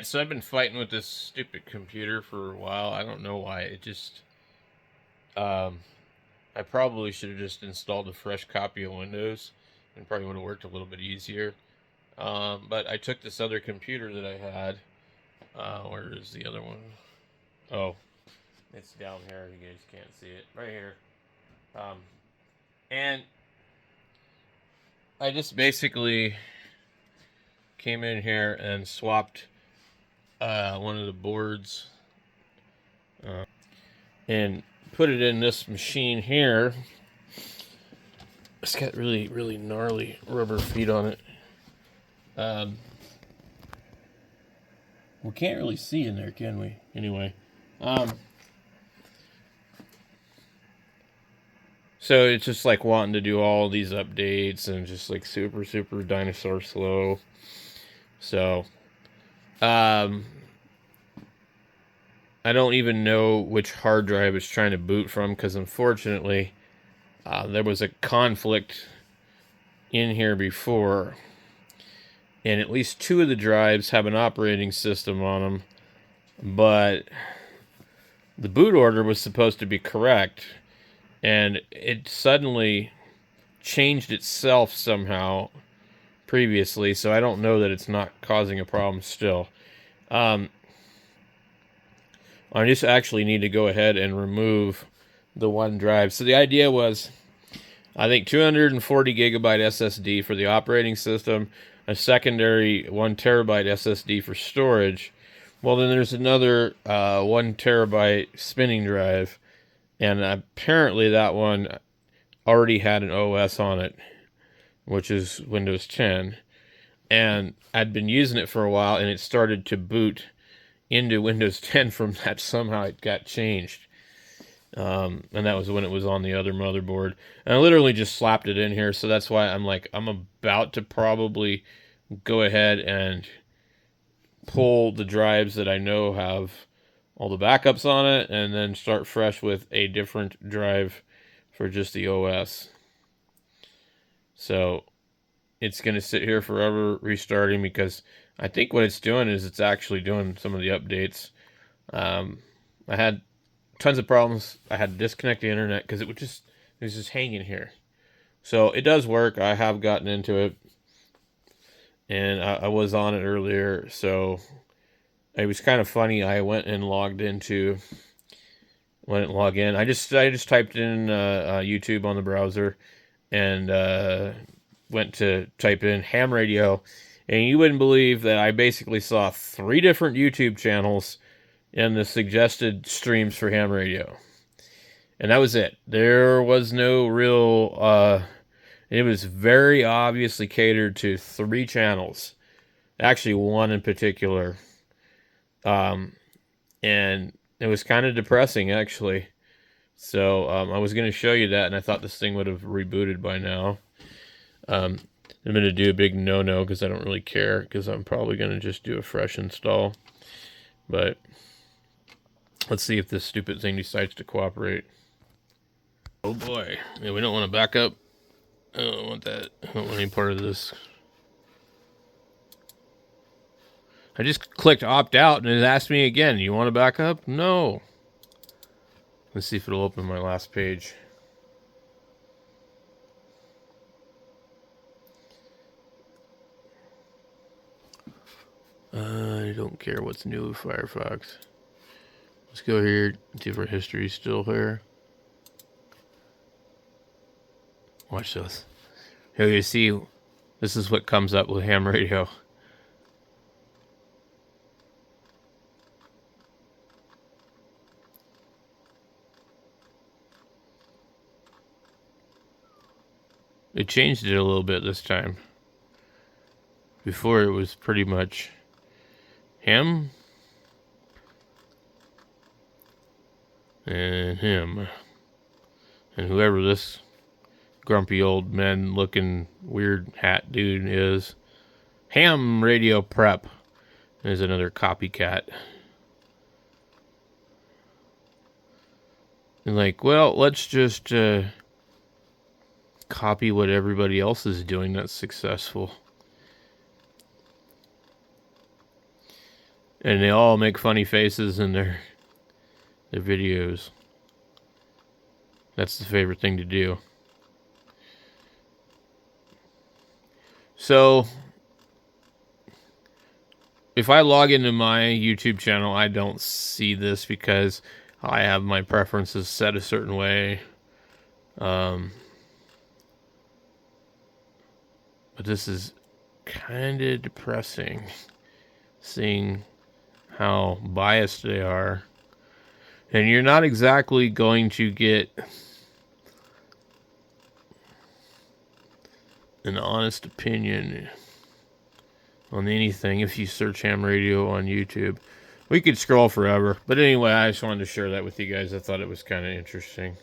So I've been fighting with this stupid computer for a while. I don't know why. It just, I probably should have just installed a fresh copy of Windows, and probably would have worked a little bit easier. But I took this other computer that I had. Where is the other one? Oh, it's down here. You guys can't see it. Right here. Um, and I just basically came in here and swapped one of the boards and put it in this machine here. It's got really, really gnarly rubber feet on it. We can't really see in there, can we? Anyway. So it's just like wanting to do all these updates and just like super, super dinosaur slow. So, I don't even know which hard drive it's trying to boot from because unfortunately, there was a conflict in here before. And at least two of the drives have an operating system on them. But the boot order was supposed to be correct. And it suddenly changed itself somehow previously, so I don't know that it's not causing a problem still. I just actually need to go ahead and remove the one drive. So the idea was, I think 240 gigabyte SSD for the operating system, a secondary 1 terabyte SSD for storage. Well, then there's another 1 terabyte spinning drive, and apparently that one already had an OS on it, which is Windows 10. And I'd been using it for a while, and it started to boot into Windows 10 from that. Somehow it got changed. And that was when it was on the other motherboard. And I literally just slapped it in here, so that's why I'm like, I'm about to probably go ahead and pull the drives that I know have all the backups on it, and then start fresh with a different drive for just the OS. So it's going to sit here forever restarting, because I think what it's doing is it's actually doing some of the updates. I had tons of problems. I had to disconnect the internet because it was just hanging here. So it does work. I have gotten into it, and I was on it earlier. So it was kind of funny. I went and logged into. Wouldn't log in. I just typed in YouTube on the browser, and went to type in ham radio, and you wouldn't believe that I basically saw 3 different YouTube channels in the suggested streams for ham radio, and that was it. There was no real. It was very obviously catered to 3 channels, actually one in particular, and it was kind of depressing, actually. So I was going to show you that, and I thought this thing would have rebooted by now. I'm going to do a big no-no because I don't really care, because I'm probably going to just do a fresh install. But let's see if this stupid thing decides to cooperate. Oh boy. Yeah, we don't want to back up. I don't want that. I don't want any part of this. I just clicked opt out, and it asked me again, you want to back up? No. Let's see if it'll open my last page. I don't care what's new with Firefox. Let's go here, see if our history's still here. Watch this. Here you see, this is what comes up with ham radio. It changed it a little bit this time. Before it was pretty much him and him and whoever this grumpy old man looking weird hat dude is. Ham radio prep is another copycat. And like, well, let's just copy what everybody else is doing that's successful. And they all make funny faces in their videos. That's the favorite thing to do. So, if I log into my YouTube channel, I don't see this because I have my preferences set a certain way. But this is kind of depressing, seeing how biased they are. And you're not exactly going to get an honest opinion on anything if you search ham radio on YouTube. We could scroll forever. But anyway, I just wanted to share that with you guys. I thought it was kind of interesting.